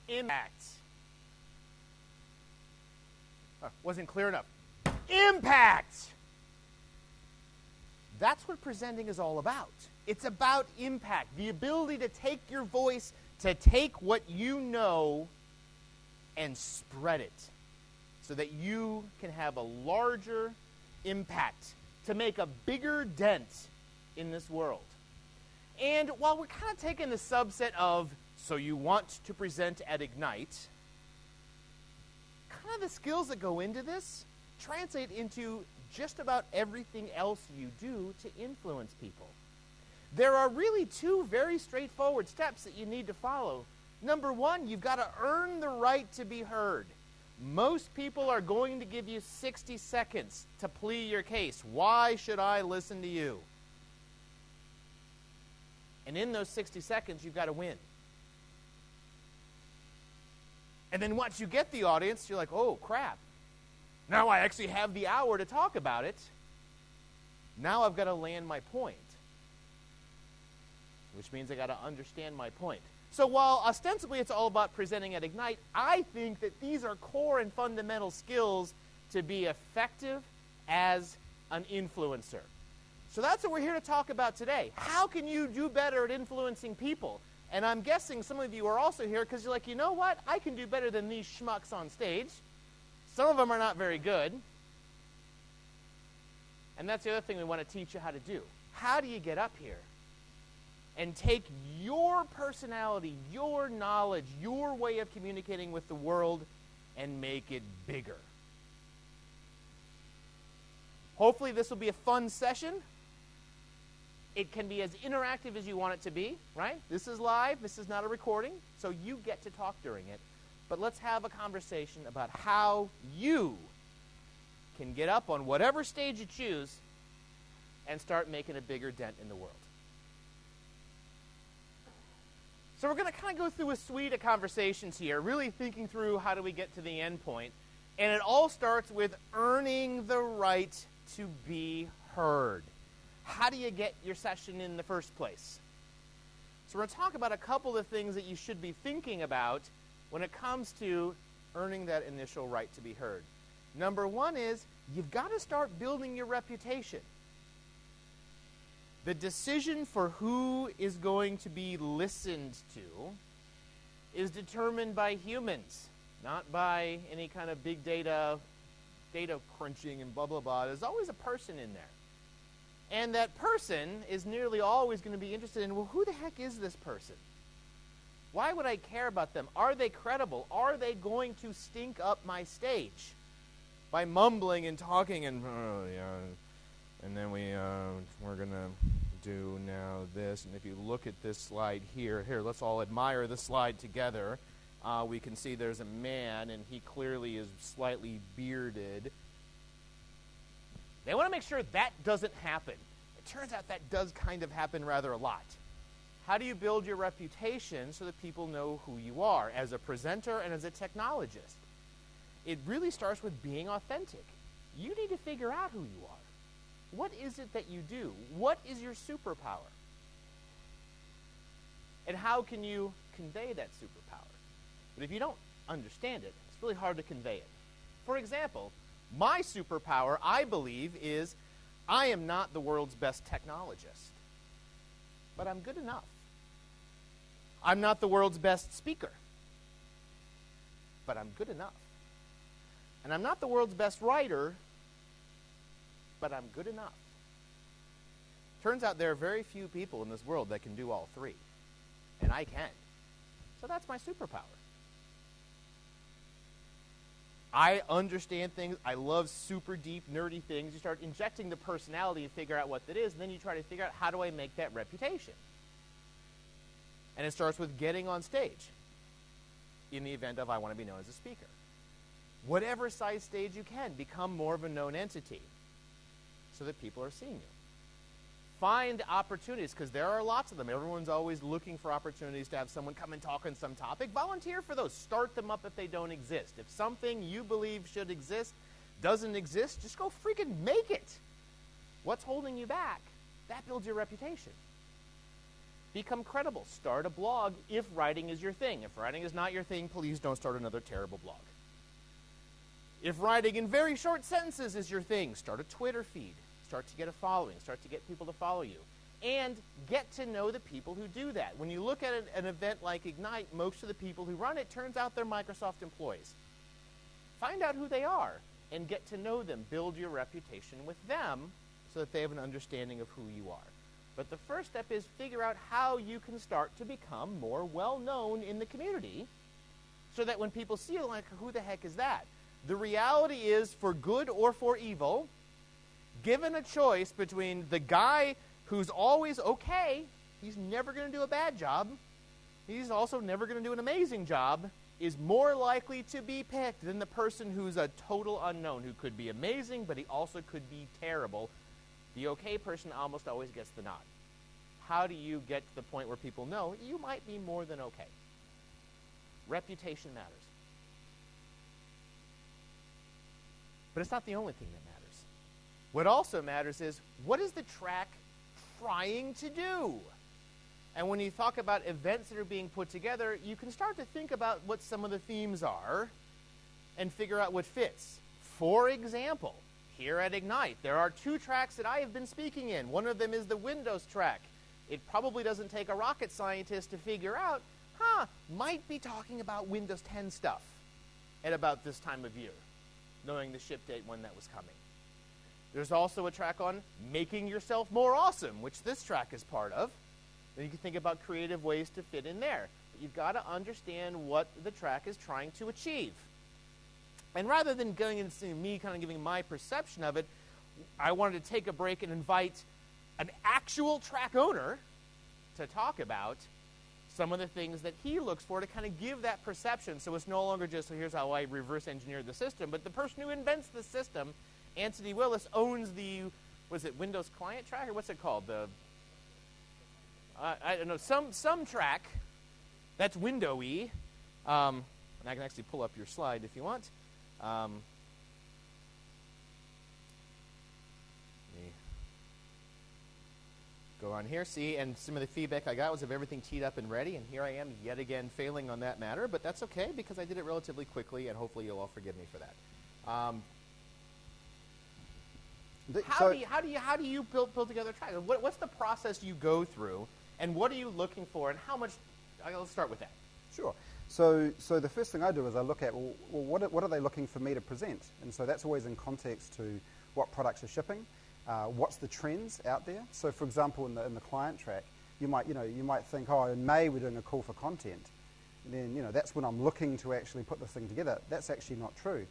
Impact. Wasn't clear enough. Impact! That's what presenting is all about. It's about impact, the ability to take your voice, to take what you know and spread it so that you can have a larger impact, to make a bigger dent in this world. And while we're kind of taking the subset of, so you want to present at Ignite, kind of the skills that go into this translate into just about everything else you do to influence people. There are really two very straightforward steps that you need to follow. Number one, you've got to earn the right to be heard. Most people are going to give you 60 seconds to plead your case. Why should I listen to you? And in those 60 seconds, you've got to win. And then once you get the audience, you're like, oh, crap. Now I actually have the hour to talk about it. Now I've got to land my point, which means I got to understand my point. So while ostensibly it's all about presenting at Ignite, I think that these are core and fundamental skills to be effective as an influencer. So that's what we're here to talk about today. How can you do better at influencing people? And I'm guessing some of you are also here because you're like, you know what? I can do better than these schmucks on stage. Some of them are not very good. And that's the other thing we want to teach you how to do. How do you get up here and take your personality, your knowledge, your way of communicating with the world and make it bigger? Hopefully this will be a fun session. It can be as interactive as you want it to be, right? This is live. This is not a recording, so you get to talk during it. But let's have a conversation about how you can get up on whatever stage you choose and start making a bigger dent in the world. So we're going to kind of go through a suite of conversations here, really thinking through how do we get to the end point. And it all starts with earning the right to be heard. How do you get your session in the first place? So we're going to talk about a couple of things that you should be thinking about when it comes to earning that initial right to be heard. Number one is you've got to start building your reputation. The decision for who is going to be listened to is determined by humans, not by any kind of big data crunching and blah, blah, blah. There's always a person in there. And that person is nearly always going to be interested in, well, who the heck is this person? Why would I care about them? Are they credible? Are they going to stink up my stage by mumbling and talking and, oh, yeah, and then we're going to do now this. And if you look at this slide here, let's all admire the slide together. We can see there's a man, and he clearly is slightly bearded. They want to make sure that doesn't happen. It turns out that does kind of happen rather a lot. How do you build your reputation so that people know who you are as a presenter and as a technologist? It really starts with being authentic. You need to figure out who you are. What is it that you do? What is your superpower? And how can you convey that superpower? But if you don't understand it, it's really hard to convey it. For example, my superpower, I believe, is I am not the world's best technologist, but I'm good enough. I'm not the world's best speaker, but I'm good enough. And I'm not the world's best writer, but I'm good enough. Turns out there are very few people in this world that can do all three, and I can. So that's my superpower. I understand things. I love super deep, nerdy things. You start injecting the personality and figure out what that is, and then you try to figure out how do I make that reputation. And it starts with getting on stage in the event of I want to be known as a speaker. Whatever size stage you can, become more of a known entity so that people are seeing you. Find opportunities, because there are lots of them. Everyone's always looking for opportunities to have someone come and talk on some topic. Volunteer for those. Start them up if they don't exist. If something you believe should exist doesn't exist, just go freaking make it. What's holding you back? That builds your reputation. Become credible. Start a blog if writing is your thing. If writing is not your thing, please don't start another terrible blog. If writing in very short sentences is your thing, start a Twitter feed. Start to get a following. Start to get people to follow you. And get to know the people who do that. When you look at an event like Ignite, most of the people who run it, turns out they're Microsoft employees. Find out who they are and get to know them. Build your reputation with them so that they have an understanding of who you are. But the first step is figure out how you can start to become more well-known in the community so that when people see you, like, who the heck is that? The reality is, for good or for evil, given a choice between the guy who's always okay, he's never going to do a bad job, he's also never going to do an amazing job, is more likely to be picked than the person who's a total unknown, who could be amazing, but he also could be terrible. The okay person almost always gets the nod. How do you get to the point where people know you might be more than okay? Reputation matters. But it's not the only thing that matters. What also matters is, what is the track trying to do? And when you talk about events that are being put together, you can start to think about what some of the themes are and figure out what fits. For example, here at Ignite, there are 2 tracks that I have been speaking in. One of them is the Windows track. It probably doesn't take a rocket scientist to figure out, might be talking about Windows 10 stuff at about this time of year, knowing the ship date when that was coming. There's also a track on making yourself more awesome, which this track is part of. Then you can think about creative ways to fit in there. But you've got to understand what the track is trying to achieve. And rather than going into me kind of giving my perception of it, I wanted to take a break and invite an actual track owner to talk about some of the things that he looks for to kind of give that perception. So it's no longer just, so here's how I reverse engineered the system, but the person who invents the system, Anthony Willis, owns the, was it Windows client track, or what's it called? The I don't know, some track that's windowy. And I can actually pull up your slide if you want. Let me go on here, see, and some of the feedback I got was of everything teed up and ready, and here I am yet again failing on that matter, but that's okay because I did it relatively quickly, and hopefully you'll all forgive me for that. How do you build together a track? What's the process you go through, and what are you looking for, and how much? Let's start with that. Sure. So the first thing I do is I look at, well, what are they looking for me to present? And so that's always in context to what products are shipping, what's the trends out there. So for example, in the client track, you might think, oh, in May we're doing a call for content. And then, that's when I'm looking to actually put this thing together. That's actually not true.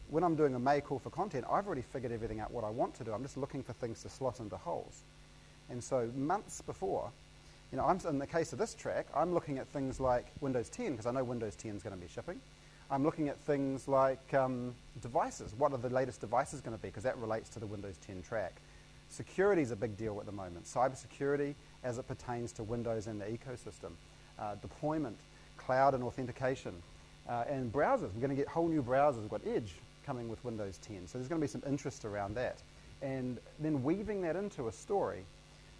When I'm doing a May call for content, I've already figured everything out what I want to do. I'm just looking for things to slot into holes. And so months before, in the case of this track, I'm looking at things like Windows 10, because I know Windows 10 is going to be shipping. I'm looking at things like devices. What are the latest devices going to be? Because that relates to the Windows 10 track. Security is a big deal at the moment. Cybersecurity as it pertains to Windows and the ecosystem. Deployment, cloud and authentication. And browsers. We're going to get whole new browsers. We've got Edge coming with Windows 10. So there's going to be some interest around that. And then weaving that into a story.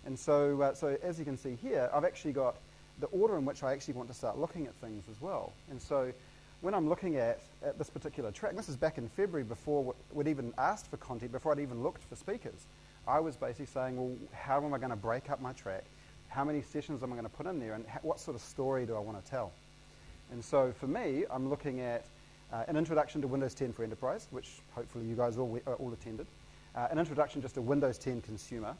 And so, so as you can see here, I've actually got the order in which I actually want to start looking at things as well. And so when I'm looking at this particular track, this is back in February before we'd even asked for content, before I'd even looked for speakers. I was basically saying, well, how am I going to break up my track? How many sessions am I going to put in there? And what sort of story do I want to tell? And so for me, I'm looking at an introduction to Windows 10 for Enterprise, which hopefully you guys all attended. An introduction just to Windows 10 Consumer,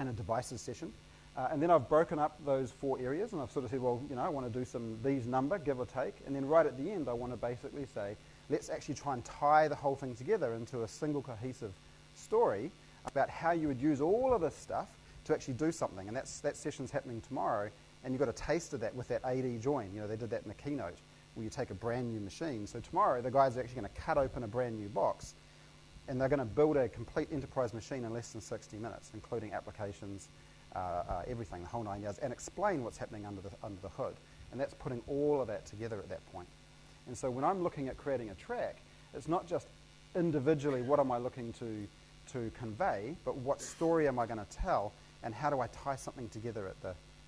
and a devices session. And then I've broken up those 4 areas, and I've sort of said, well, I want to do these number, give or take. And then right at the end, I want to basically say, let's actually try and tie the whole thing together into a single cohesive story about how you would use all of this stuff to actually do something. And that session's happening tomorrow, and you've got a taste of that with that AD join. They did that in the keynote, where you take a brand new machine. So tomorrow, the guys are actually going to cut open a brand new box, and they're going to build a complete enterprise machine in less than 60 minutes, including applications, everything, the whole 9 yards, and explain what's happening under the hood. And that's putting all of that together at that point. And so when I'm looking at creating a track, it's not just individually what am I looking to convey, but what story am I going to tell, and how do I tie something together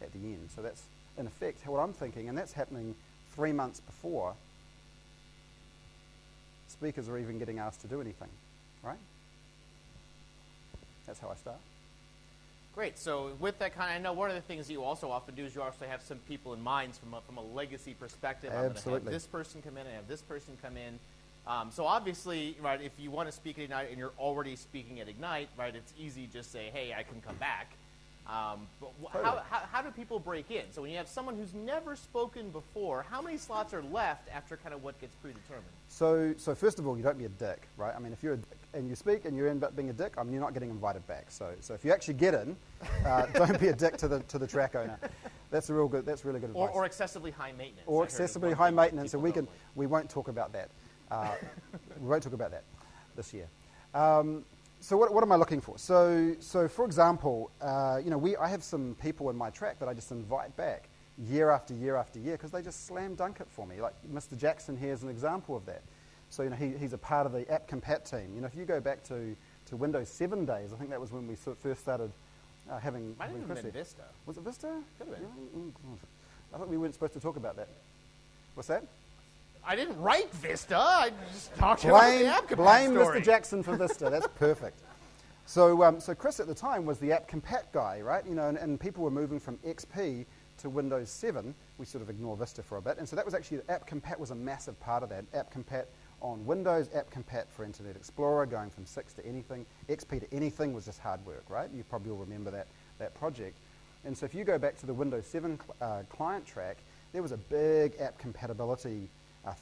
at the end. So that's, in effect, what I'm thinking, and that's happening 3 months before speakers are even getting asked to do anything, right? That's how I start. Great. So with that kind of, I know one of the things you also often do is you also have some people in mind from a legacy perspective. I'm going to have this person come in and have this person come in. So obviously, right, if you want to speak at Ignite and you're already speaking at Ignite, right, it's easy to just say, hey, I can come back. But Totally. how do people break in? So when you have someone who's never spoken before, how many slots are left after kind of what gets predetermined? So first of all, you don't be a dick, right? I mean, if you're a dick and you speak and you end up being a dick, you're not getting invited back. So if you actually get in, don't be a dick to the track owner. That's really good advice. Or excessively high maintenance. Or excessively high maintenance, and we won't talk about that. We won't talk about that this year. So what am I looking for? So for example, I have some people in my track that I just invite back year after year after year because they just slam dunk it for me. Like Mr. Jackson here is an example of that. So he's a part of the App Compat team. If you go back to Windows 7 days, I think that was when we first started having. Might have even been Vista. Was it Vista? Could have been. Really? Oh, God. I thought we weren't supposed to talk about that. What's that? I didn't write Vista. I just talked about the App Compat Blame story. Mr. Jackson for Vista. That's perfect. So Chris at the time was the App Compat guy, right? And people were moving from XP to Windows 7. We sort of ignore Vista for a bit. And so that was actually, App Compat was a massive part of that. App Compat on Windows, App Compat for Internet Explorer, going from 6 to anything. XP to anything was just hard work, right? You probably all remember that project. And so if you go back to the Windows 7 client track, there was a big app compatibility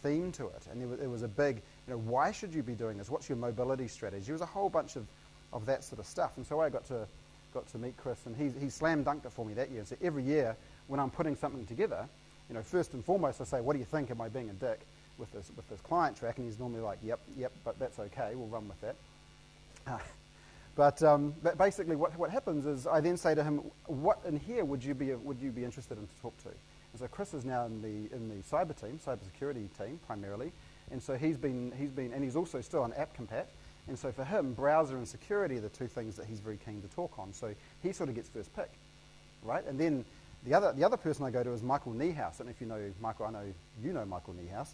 theme to it. And there was a big, why should you be doing this? What's your mobility strategy? There was a whole bunch of that sort of stuff. And so I got to meet Chris, and he slam dunked it for me that year. So every year when I'm putting something together, first and foremost I say, what do you think? Am I being a dick with this client track? And he's normally like, yep, but that's okay. We'll run with that. But basically what happens is I then say to him, what in here would you be interested in to talk to? And so Chris is now in the cyber team, cybersecurity team primarily, and so he's been, and he's also still on App Compat, and so for him, browser and security are the two things that he's very keen to talk on. So he sort of gets first pick, right? And then the other person I go to is Michael Niehaus. I don't know if you know Michael. I know you know Michael Niehaus,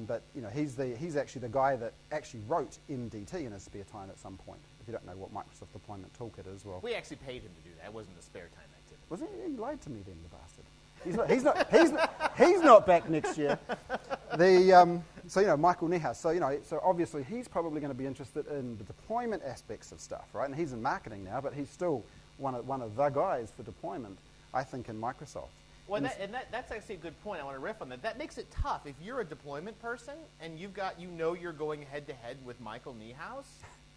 but he's actually the guy that actually wrote MDT in his spare time at some point. If you don't know what Microsoft Deployment Toolkit is, well, we actually paid him to do that. It wasn't a spare time activity. Wasn't he? He lied to me then, the bastard. He's not back next year. Michael Niehaus. So obviously he's probably going to be interested in the deployment aspects of stuff, right? And he's in marketing now, but he's still one of the guys for deployment, I think, in Microsoft. Well, that's actually a good point. I want to riff on that. That makes it tough if you're a deployment person and you're going head to head with Michael Niehaus,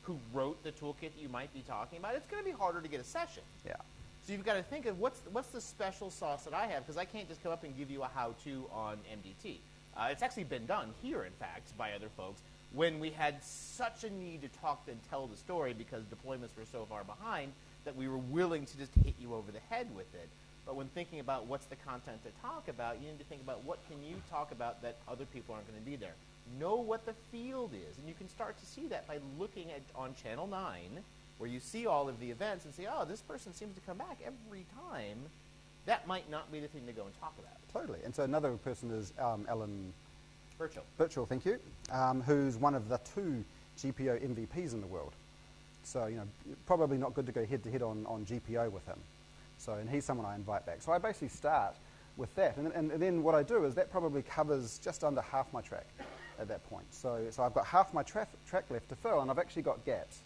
who wrote the toolkit that you might be talking about. It's going to be harder to get a session. Yeah. So you've got to think of what's the special sauce that I have, because I can't just come up and give you a how-to on MDT. It's actually been done here, in fact, by other folks when we had such a need to talk and tell the story because deployments were so far behind that we were willing to just hit you over the head with it. But when thinking about what's the content to talk about, you need to think about what can you talk about that other people aren't going to be there. Know what the field is, and you can start to see that by looking on Channel 9, where you see all of the events and say, oh, this person seems to come back every time. That might not be the thing to go and talk about. Totally. And so another person is Alan Birchall, thank you, who's one of the 2 GPO MVPs in the world. So, probably not good to go head-to-head on GPO with him. So, and he's someone I invite back. So I basically start with that. And then what I do is that probably covers just under half my track at that point. So I've got half my track left to fill, and I've actually got gaps.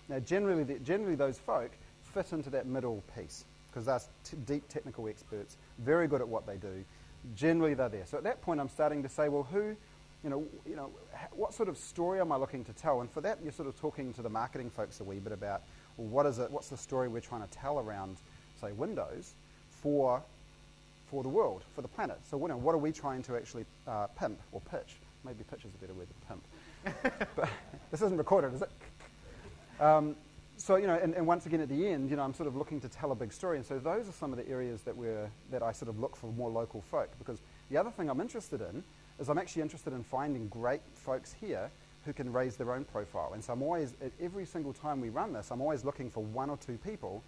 Now, generally those folk fit into that middle piece because they're deep technical experts, very good at what they do. Generally, they're there. So at that point, I'm starting to say, well, what sort of story am I looking to tell? And for that, you're sort of talking to the marketing folks a wee bit about, well, what is it? What's the story we're trying to tell around, say, Windows for the world, for the planet? So what are we trying to actually pimp or pitch? Maybe pitch is a better word than pimp. But this isn't recorded, is it? And once again at the end, I'm sort of looking to tell a big story. And so those are some of the areas that I sort of look for more local folk. Because the other thing I'm interested in is I'm actually interested in finding great folks here who can raise their own profile. And so I'm always, every single time we run this, I'm always looking for 1 or 2 people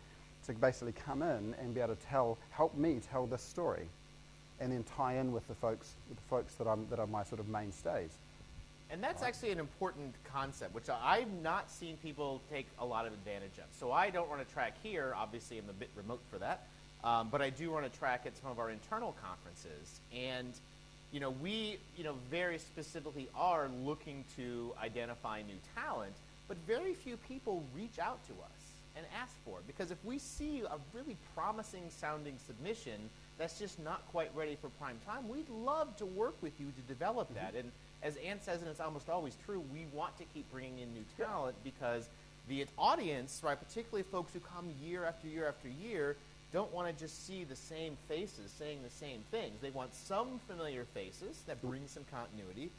to basically come in and be able to help me tell this story, and then tie in with the folks that are my sort of mainstays. And that's actually an important concept, which I've not seen people take a lot of advantage of. So I don't run a track here. Obviously, I'm a bit remote for that. But I do run a track at some of our internal conferences. And, we, very specifically are looking to identify new talent, but very few people reach out to us and ask for it. Because if we see a really promising sounding submission that's just not quite ready for prime time, we'd love to work with you to develop that. And as Ann says, and it's almost always true, we want to keep bringing in new talent because the audience, right, particularly folks who come year after year after year, don't want to just see the same faces saying the same things. They want some familiar faces that bring some continuity.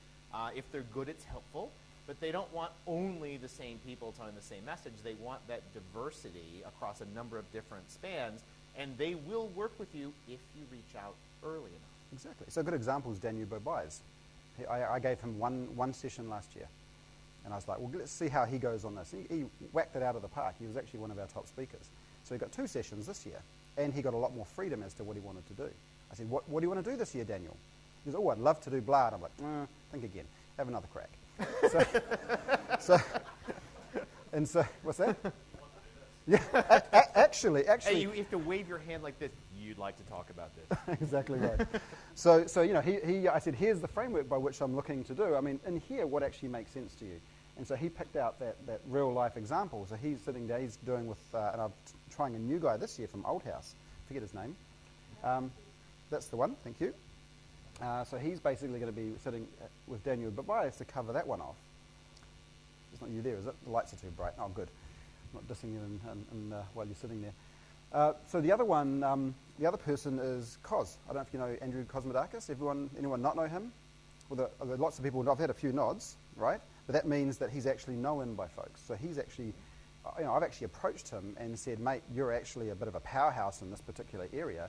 If they're good, it's helpful. But they don't want only the same people telling the same message. They want that diversity across a number of different spans, and they will work with you if you reach out early enough. Exactly. So a good example is Daniel Bobies. I gave him one session last year, and I was like, well, let's see how he goes on this. He whacked it out of the park. He was actually one of our top speakers. So he got 2 sessions this year, and he got a lot more freedom as to what he wanted to do. I said, what do you want to do this year, Daniel? He goes, oh, I'd love to do blah. And I'm like, think again. Have another crack. So, what's that? Yeah, actually. Hey, you have to wave your hand like this. You'd like to talk about this. Exactly right. So I said, here's the framework by which I'm looking to do. I mean, in here, what actually makes sense to you? And so he picked out that real life example. So he's sitting there, he's doing with, and I'm trying a new guy this year from Old House. Forget his name. That's the one. Thank you. So he's basically going to be sitting with Daniel Bobies to cover that one off. It's not you there, is it? The lights are too bright. Oh, good. I'm not dissing you while you're sitting there. So the other one, the other person is Cos. I don't know if you know Andrew Cosmodakis. Anyone not know him? Well, there are lots of people. I've had a few nods, right? But that means that he's actually known by folks. So he's actually, I've actually approached him and said, mate, you're actually a bit of a powerhouse in this particular area.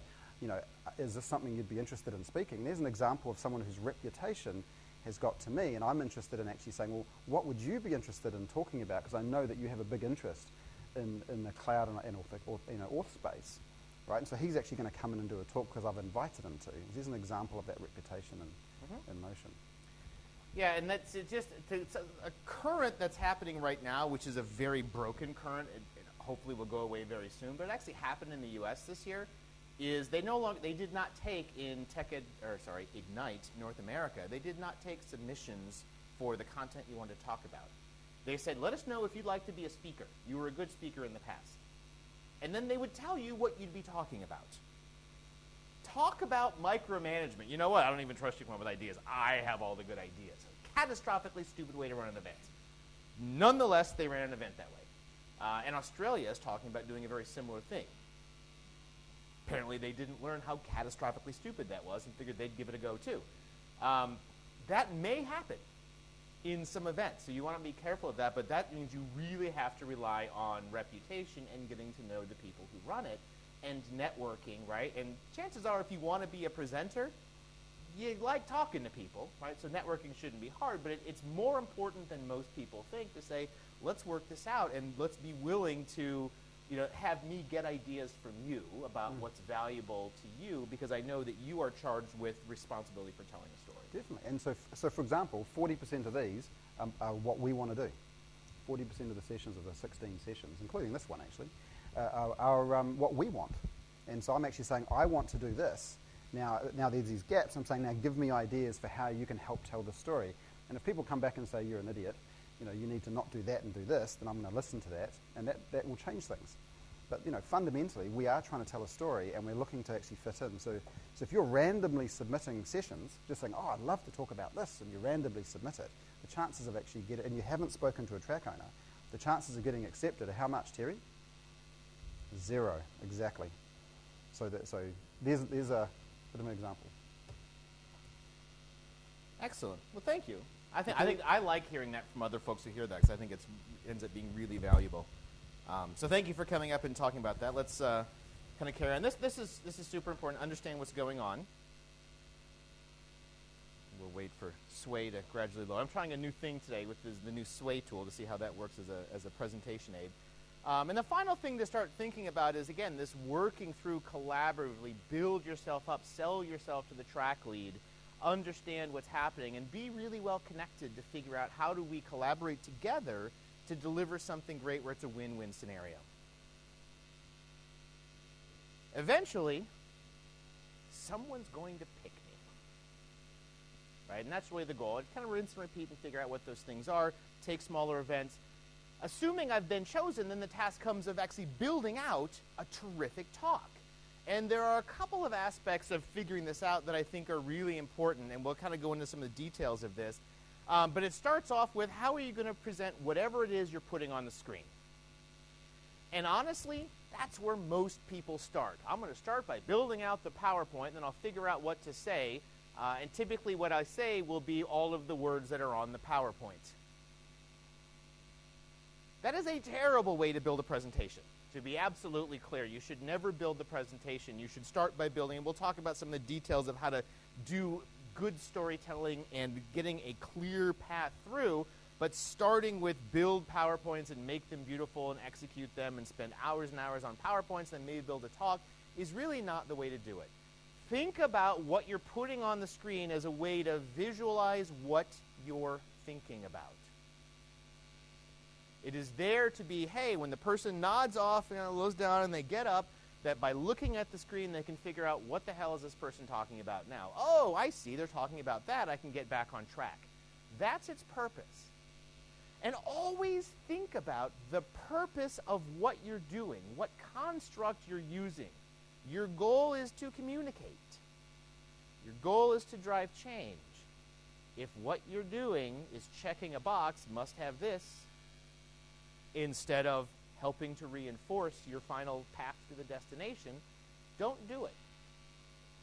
Is this something you'd be interested in speaking? There's an example of someone whose reputation has got to me, and I'm interested in actually saying, well, what would you be interested in talking about? Because I know that you have a big interest in the cloud and auth space, right? And so he's actually going to come in and do a talk because I've invited him to. There's an example of that reputation in motion. Yeah, and that's it's a current that's happening right now, which is a very broken current. It hopefully will go away very soon, but it actually happened in the U.S. this year. Is they did not take in Ignite North America, they did not take submissions for the content you wanted to talk about. They said, let us know if you'd like to be a speaker. You were a good speaker in the past. And then they would tell you what you'd be talking about. Talk about micromanagement. You know what? I don't even trust you to come up with ideas. I have all the good ideas. Catastrophically stupid way to run an event. Nonetheless, they ran an event that way. And Australia is talking about doing a very similar thing. Apparently, they didn't learn how catastrophically stupid that was and figured they'd give it a go, too. That may happen in some events, so you want to be careful of that, but that means you really have to rely on reputation and getting to know the people who run it and networking, right? And chances are, if you want to be a presenter, you like talking to people, right? So networking shouldn't be hard, but it's more important than most people think to say, let's work this out and let's be willing to have me get ideas from you about what's valuable to you, because I know that you are charged with responsibility for telling a story. Definitely. And so for example, 40% of these are what we want to do. 40% of the sessions of the 16 sessions, including this one actually, are what we want. And so I'm actually saying, I want to do this. Now there's these gaps. I'm saying, now give me ideas for how you can help tell the story. And if people come back and say, you're an idiot, you need to not do that and do this, then I'm going to listen to that, and that will change things. But fundamentally, we are trying to tell a story, and we're looking to actually fit in. So if you're randomly submitting sessions, just saying, oh, I'd love to talk about this, and you randomly submit it, the chances of actually getting, and you haven't spoken to a track owner, the chances of getting accepted are how much, Terry? 0, exactly. So there's a bit of an example. Excellent. Well, thank you. I think I like hearing that from other folks who hear that, because I think it ends up being really valuable. So thank you for coming up and talking about that. Let's kind of carry on. This is super important. Understand what's going on. We'll wait for Sway to gradually load. I'm trying a new thing today with the new Sway tool to see how that works as a presentation aid. And the final thing to start thinking about is, again, this working through collaboratively, build yourself up, sell yourself to the track lead, understand what's happening, and be really well connected to figure out how do we collaborate together to deliver something great where it's a win-win scenario. Eventually, someone's going to pick me, right? And that's really the goal. It kind of rinse and repeat and figure out what those things are, take smaller events. Assuming I've been chosen, then the task comes of actually building out a terrific talk. And there are a couple of aspects of figuring this out that I think are really important, and we'll kind of go into some of the details of this. But it starts off with, how are you going to present whatever it is you're putting on the screen? And honestly, that's where most people start. I'm going to start by building out the PowerPoint, and then I'll figure out what to say. And typically what I say will be all of the words that are on the PowerPoint. That is a terrible way to build a presentation. To be absolutely clear, you should never build the presentation. You should start by building, and we'll talk about some of the details of how to do good storytelling and getting a clear path through, but starting with build PowerPoints and make them beautiful and execute them and spend hours and hours on PowerPoints and maybe build a talk is really not the way to do it. Think about what you're putting on the screen as a way to visualize what you're thinking about. It is there to be, hey, when the person nods off and goes down and they get up, that by looking at the screen they can figure out, what the hell is this person talking about now? Oh, I see, they're talking about that. I can get back on track. That's its purpose. And always think about the purpose of what you're doing, what construct you're using. Your goal is to communicate. Your goal is to drive change. If what you're doing is checking a box, must have this, instead of helping to reinforce your final path to the destination, don't do it.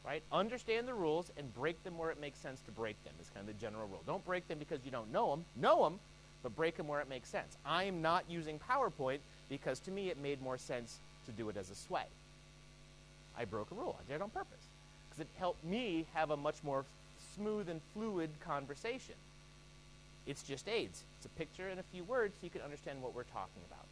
Right? Understand the rules and break them where it makes sense to break them is kind of the general rule. Don't break them because you don't know them. Know them, but break them where it makes sense. I am not using PowerPoint because to me it made more sense to do it as a sway. I broke a rule. I did it on purpose because it helped me have a much more smooth and fluid conversation. It's just aids. It's a picture and a few words so you can understand what we're talking about.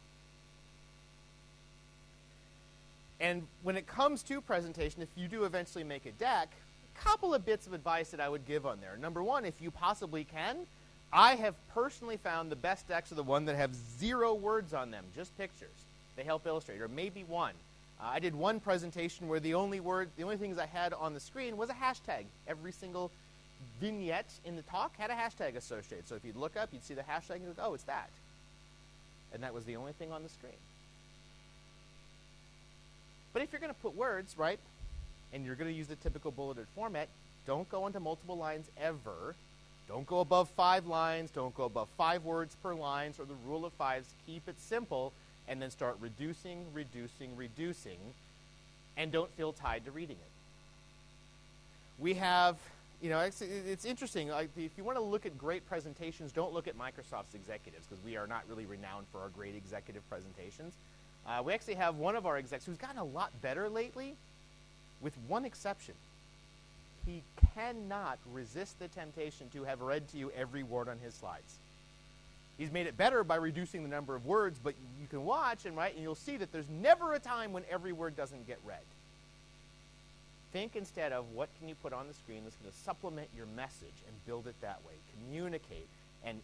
And when it comes to presentation, if you do eventually make a deck, a couple of bits of advice that I would give on there. Number one, if you possibly can, I have personally found the best decks are the one that have 0 words on them, just pictures. They help illustrate, or maybe one. I did one presentation where the only things I had on the screen was a hashtag. Every single vignette in the talk had a hashtag associated. So if you'd look up, you'd see the hashtag and you'd go, oh, it's that. And that was the only thing on the screen. But if you're going to put words, right, and you're going to use the typical bulleted format, don't go into multiple lines ever. Don't go above 5 lines. Don't go above 5 words per line, or the rule of 5s. Keep it simple, and then start reducing, and don't feel tied to reading it. We have, it's interesting. Like, if you want to look at great presentations, don't look at Microsoft's executives, because we are not really renowned for our great executive presentations. We actually have one of our execs who's gotten a lot better lately, with one exception. He cannot resist the temptation to have read to you every word on his slides. He's made it better by reducing the number of words, but you can watch and you'll see that there's never a time when every word doesn't get read. Think instead of what can you put on the screen that's going to supplement your message and build it that way. Communicate and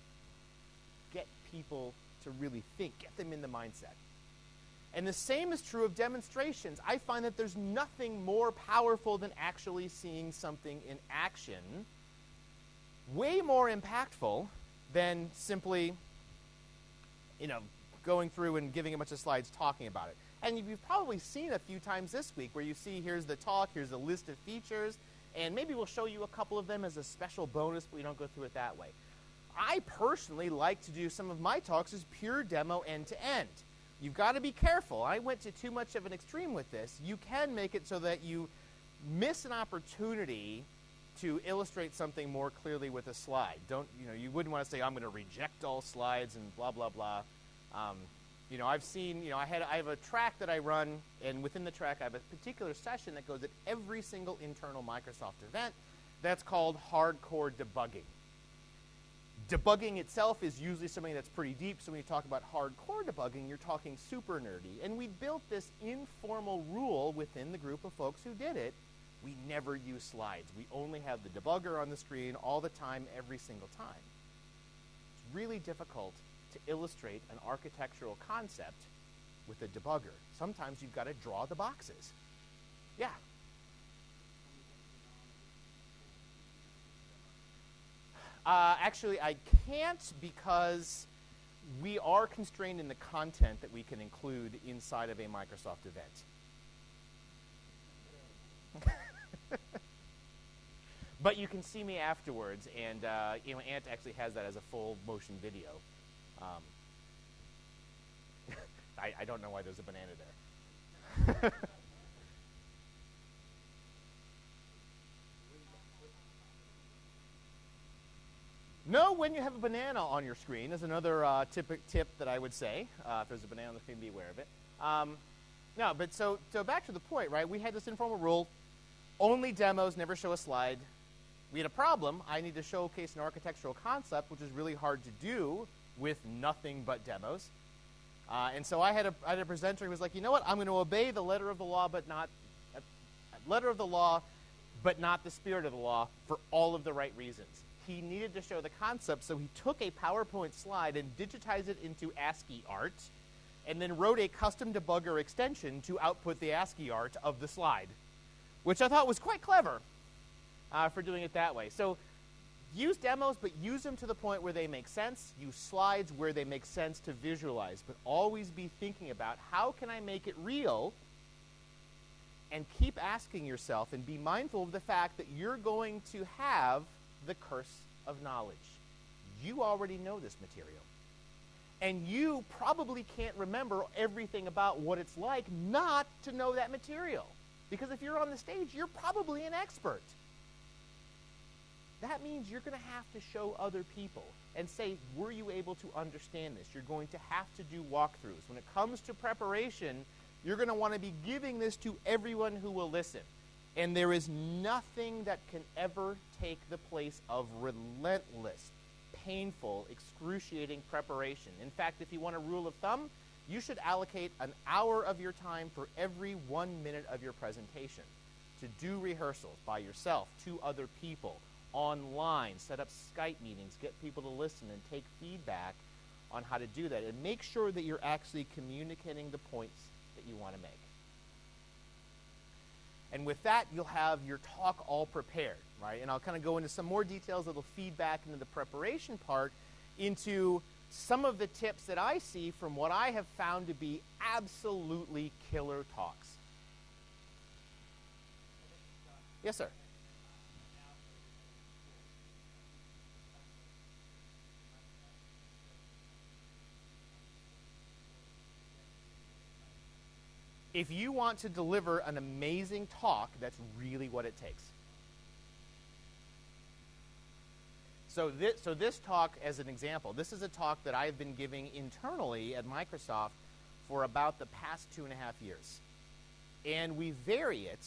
get people to really think, get them in the mindset. And the same is true of demonstrations. I find that there's nothing more powerful than actually seeing something in action. Way more impactful than simply, going through and giving a bunch of slides talking about it. And you've probably seen a few times this week where you see, here's the talk, here's a list of features, and maybe we'll show you a couple of them as a special bonus, but we don't go through it that way. I personally like to do some of my talks as pure demo end-to-end. You've got to be careful. I went to too much of an extreme with this. You can make it so that you miss an opportunity to illustrate something more clearly with a slide. You wouldn't want to say, I'm going to reject all slides and blah, blah, blah. I've seen, I have a track that I run, and within the track I have a particular session that goes at every single internal Microsoft event that's called hardcore debugging. Debugging itself is usually something that's pretty deep, so when you talk about hardcore debugging, you're talking super nerdy. And we built this informal rule within the group of folks who did it. We never use slides. We only have the debugger on the screen all the time, every single time. It's really difficult to illustrate an architectural concept with a debugger. Sometimes you've got to draw the boxes. Yeah. Actually, I can't because we are constrained in the content that we can include inside of a Microsoft event. But you can see me afterwards, and Ant actually has that as a full motion video. I don't know why there's a banana there. No, when you have a banana on your screen is another tip that I would say. If there's a banana on the screen, be aware of it. No, but so back to the point, right? We had this informal rule: only demos, never show a slide. We had a problem. I need to showcase an architectural concept, which is really hard to do with nothing but demos. And so I had a presenter who was like, you know what? I'm going to obey the letter of the law, but not the spirit of the law for all of the right reasons. He needed to show the concept, so he took a PowerPoint slide and digitized it into ASCII art, and then wrote a custom debugger extension to output the ASCII art of the slide, which I thought was quite clever for doing it that way. So use demos, but use them to the point where they make sense. Use slides where they make sense to visualize, but always be thinking about how can I make it real, and keep asking yourself and be mindful of the fact that you're going to have the curse of knowledge. You already know this material. And you probably can't remember everything about what it's like not to know that material. Because if you're on the stage, you're probably an expert. That means you're going to have to show other people and say, were you able to understand this? You're going to have to do walkthroughs. When it comes to preparation, you're going to want to be giving this to everyone who will listen. And there is nothing that can ever take the place of relentless, painful, excruciating preparation. In fact, if you want a rule of thumb, you should allocate an hour of your time for every 1 minute of your presentation to do rehearsals by yourself, to other people, online, set up Skype meetings, get people to listen and take feedback on how to do that. And make sure that you're actually communicating the points that you want to make. And with that, you'll have your talk all prepared, right? And I'll kind of go into some more details that'll feed back into the preparation part, into some of the tips that I see from what I have found to be absolutely killer talks. Yes, sir. If you want to deliver an amazing talk, that's really what it takes. So this talk, as an example, this is a talk that I've been giving internally at Microsoft for about the past 2.5 years. And we vary it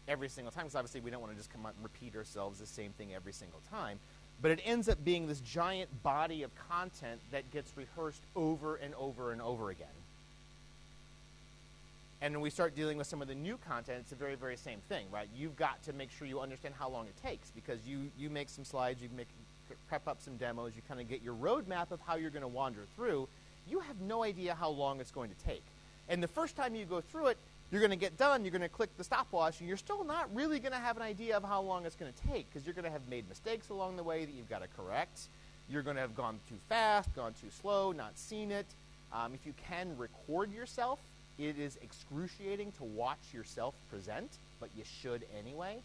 every single time, because obviously we don't want to just come out and repeat ourselves the same thing every single time. But it ends up being this giant body of content that gets rehearsed over and over and over again. And when we start dealing with some of the new content, it's the very, very same thing, right? You've got to make sure you understand how long it takes, because you make some slides, you prep up some demos, you kind of get your roadmap of how you're going to wander through. You have no idea how long it's going to take. And the first time you go through it, you're going to get done, you're going to click the stopwatch, and you're still not really going to have an idea of how long it's going to take, because you're going to have made mistakes along the way that you've got to correct. You're going to have gone too fast, gone too slow, not seen it. If you can record yourself, it is excruciating to watch yourself present, but you should anyway.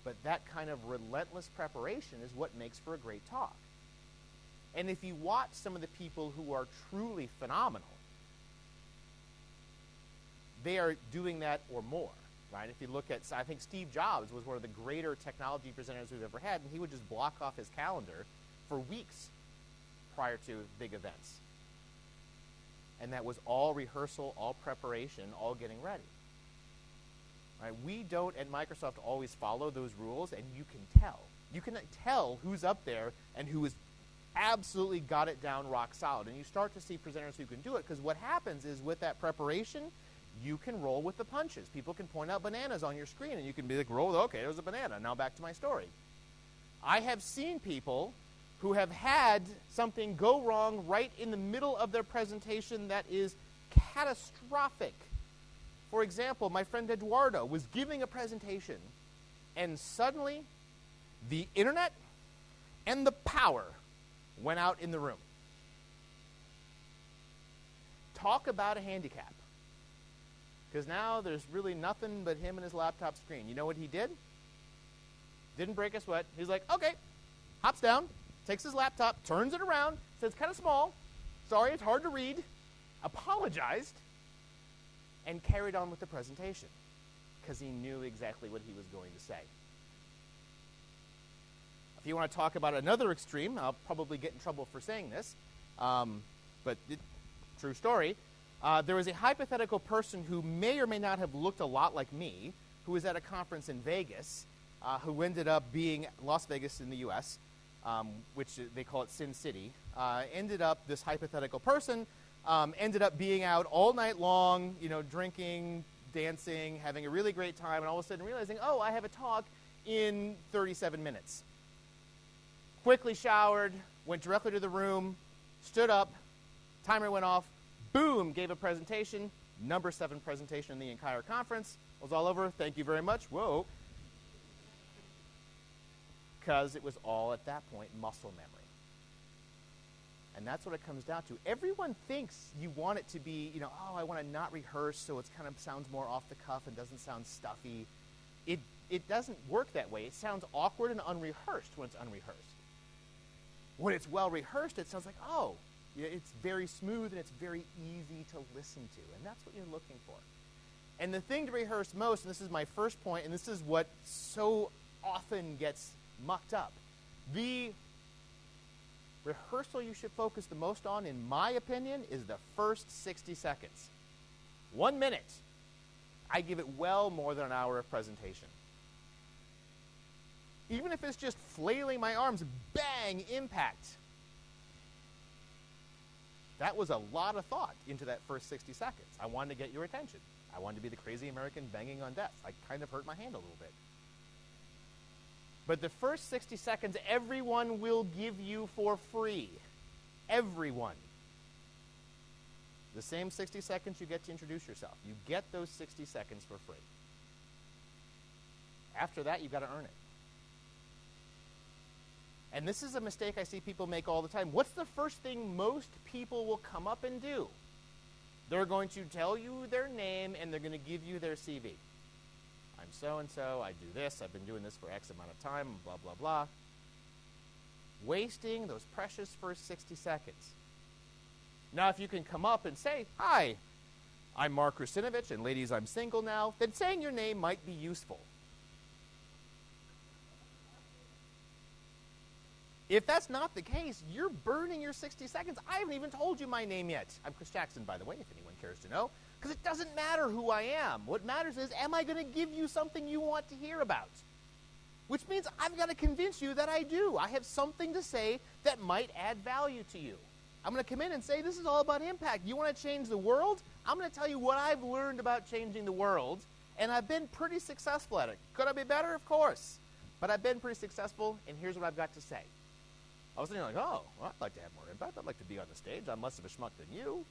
But that kind of relentless preparation is what makes for a great talk. And if you watch some of the people who are truly phenomenal, they are doing that or more, right? If you look at, I think Steve Jobs was one of the greater technology presenters we've ever had, and he would just block off his calendar for weeks prior to big events. And that was all rehearsal, all preparation, all getting ready. Right? We don't at Microsoft always follow those rules, and you can tell. You can tell who's up there and who is absolutely got it down rock solid. And you start to see presenters who can do it, because what happens is with that preparation, you can roll with the punches. People can point out bananas on your screen, and you can be like, roll, okay, there's a banana. Now back to my story. I have seen people who have had something go wrong right in the middle of their presentation that is catastrophic. For example, my friend Eduardo was giving a presentation, and suddenly the internet and the power went out in the room. Talk about a handicap. Because now there's really nothing but him and his laptop screen. You know what he did? Didn't break a sweat. He's like, okay, hops down, takes his laptop, turns it around, says it's kind of small, sorry, it's hard to read, apologized, and carried on with the presentation because he knew exactly what he was going to say. If you want to talk about another extreme, I'll probably get in trouble for saying this, but true story. There was a hypothetical person who may or may not have looked a lot like me, who was at a conference in Vegas, who ended up being Las Vegas in the U.S., which they call it Sin City. Ended up, this hypothetical person, ended up being out all night long, drinking, dancing, having a really great time, and all of a sudden realizing, oh, I have a talk in 37 minutes. Quickly showered, went directly to the room, stood up, timer went off, boom, gave a presentation, number 7 presentation in the entire conference. Was all over, thank you very much, whoa. Because it was all, at that point, muscle memory. And that's what it comes down to. Everyone thinks you want it to be, oh, I want to not rehearse so it kind of sounds more off the cuff and doesn't sound stuffy. It doesn't work that way. It sounds awkward and unrehearsed when it's unrehearsed. When it's well rehearsed, it sounds like, oh, it's very smooth and it's very easy to listen to. And that's what you're looking for. And the thing to rehearse most, and this is my first point, and this is what so often gets mucked up. The rehearsal you should focus the most on, in my opinion, is the first 60 seconds. 1 minute. I give it well more than an hour of presentation. Even if it's just flailing my arms, bang, impact. That was a lot of thought into that first 60 seconds. I wanted to get your attention. I wanted to be the crazy American banging on desks. I kind of hurt my hand a little bit. But the first 60 seconds, everyone will give you for free. Everyone. The same 60 seconds you get to introduce yourself. You get those 60 seconds for free. After that, you've got to earn it. And this is a mistake I see people make all the time. What's the first thing most people will come up and do? They're going to tell you their name and they're going to give you their CV. I'm so-and-so, I do this, I've been doing this for X amount of time, blah, blah, blah. Wasting those precious first 60 seconds. Now, if you can come up and say, hi, I'm Mark Rusinovich, and ladies, I'm single now, then saying your name might be useful. If that's not the case, you're burning your 60 seconds. I haven't even told you my name yet. I'm Chris Jackson, by the way, if anyone cares to know, because it doesn't matter who I am. What matters is, am I going to give you something you want to hear about? Which means I've got to convince you that I do. I have something to say that might add value to you. I'm going to come in and say, this is all about impact. You want to change the world? I'm going to tell you what I've learned about changing the world, and I've been pretty successful at it. Could I be better? Of course. But I've been pretty successful, and here's what I've got to say. All of a sudden you're like, oh, well, I'd like to have more impact. I'd like to be on the stage. I'm less of a schmuck than you.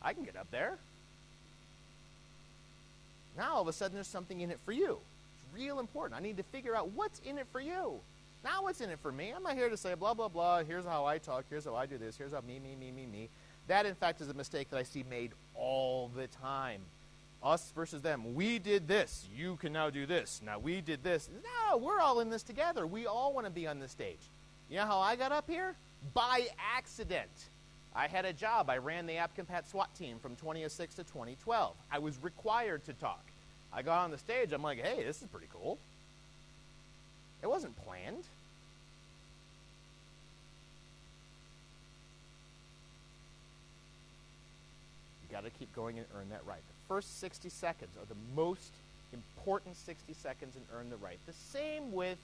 I can get up there. Now all of a sudden there's something in it for you. It's real important. I need to figure out what's in it for you. Now what's in it for me? I'm not here to say blah, blah, blah. Here's how I talk. Here's how I do this. Here's how me. That, in fact, is a mistake that I see made all the time. Us versus them. We did this. You can now do this. Now we did this. No, we're all in this together. We all want to be on this stage. You know how I got up here? By accident. I had a job. I ran the AppCompat SWAT team from 2006 to 2012. I was required to talk. I got on the stage. I'm like, hey, this is pretty cool. It wasn't planned. You got to keep going and earn that right. The first 60 seconds are the most important 60 seconds and earn the right. The same with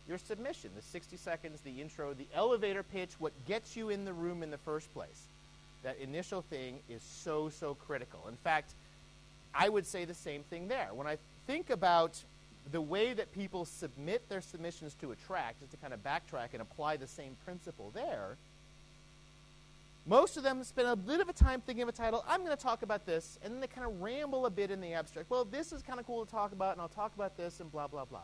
your submission, the 60 seconds, the intro, the elevator pitch, what gets you in the room in the first place. That initial thing is so, so critical. In fact, I would say the same thing there. When I think about the way that people submit their submissions to a track, just to kind of backtrack and apply the same principle there, most of them spend a bit of a time thinking of a title. I'm going to talk about this, and then they kind of ramble a bit in the abstract. Well, this is kind of cool to talk about, and I'll talk about this, and blah, blah, blah.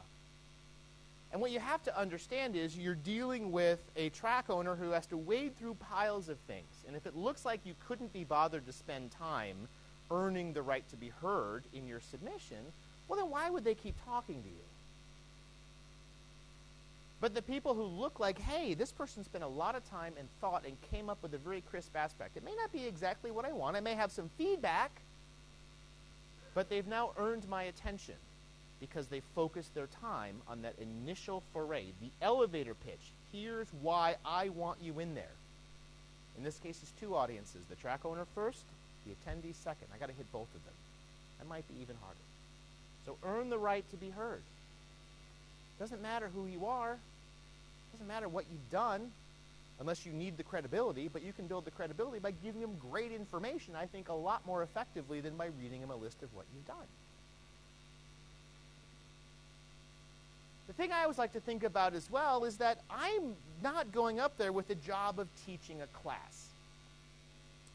And what you have to understand is you're dealing with a track owner who has to wade through piles of things. And if it looks like you couldn't be bothered to spend time earning the right to be heard in your submission, well, then why would they keep talking to you? But the people who look like, hey, this person spent a lot of time and thought and came up with a very crisp aspect. It may not be exactly what I want. I may have some feedback, but they've now earned my attention because they focused their time on that initial foray, the elevator pitch. Here's why I want you in there. In this case, it's two audiences, the track owner first, the attendee second. I got to hit both of them. That might be even harder. So earn the right to be heard. Doesn't matter who you are. Doesn't matter what you've done, unless you need the credibility, but you can build the credibility by giving them great information, I think, a lot more effectively than by reading them a list of what you've done. The thing I always like to think about as well is that I'm not going up there with the job of teaching a class.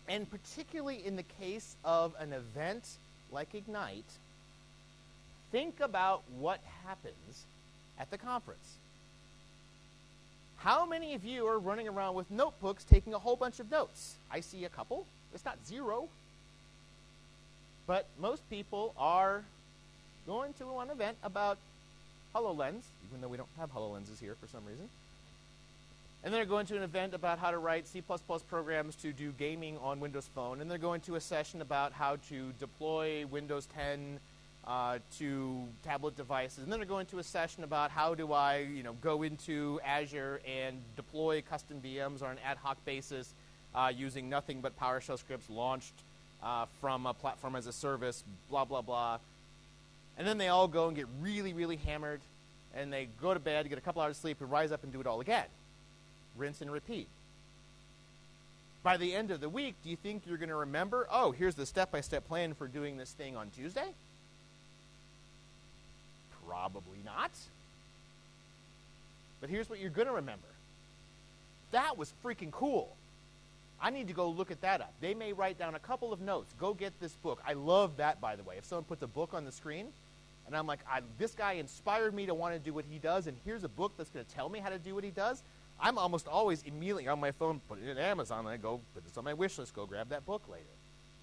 And particularly in the case of an event like Ignite, think about what happens at the conference. How many of you are running around with notebooks taking a whole bunch of notes? I see a couple. It's not zero. But most people are going to an event about HoloLens, even though we don't have HoloLenses here for some reason. And they're going to an event about how to write C++ programs to do gaming on Windows Phone. And they're going to a session about how to deploy Windows 10 to tablet devices. And then they're going to a session about how do I, go into Azure and deploy custom VMs on an ad hoc basis using nothing but PowerShell scripts launched from a platform as a service, blah, blah, blah. And then they all go and get really, really hammered, and they go to bed, get a couple hours of sleep, and rise up and do it all again. Rinse and repeat. By the end of the week, do you think you're going to remember, oh, here's the step-by-step plan for doing this thing on Tuesday? Probably not. But here's what you're going to remember. That was freaking cool. I need to go look at that up. They may write down a couple of notes. Go get this book. I love that, by the way. If someone puts a book on the screen, and I'm like, this guy inspired me to want to do what he does, and here's a book that's going to tell me how to do what he does, I'm almost always immediately on my phone, put it in Amazon, and I go, put this on my wish list, go grab that book later.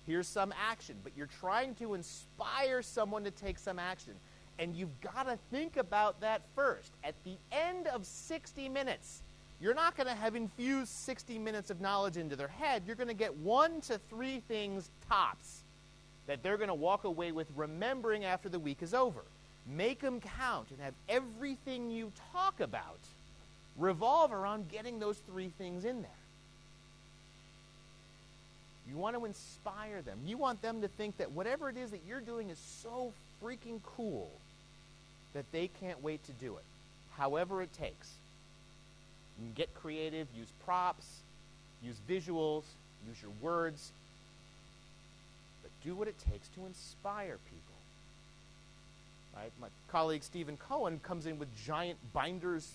Here's some action. But you're trying to inspire someone to take some action. And you've got to think about that first. At the end of 60 minutes, you're not going to have infused 60 minutes of knowledge into their head. You're going to get 1 to 3 things tops that they're going to walk away with remembering after the week is over. Make them count and have everything you talk about revolve around getting those 3 things in there. You want to inspire them. You want them to think that whatever it is that you're doing is so freaking cool that they can't wait to do it, however it takes. You can get creative, use props, use visuals, use your words, but do what it takes to inspire people. Right? My colleague Stephen Cohen comes in with giant binders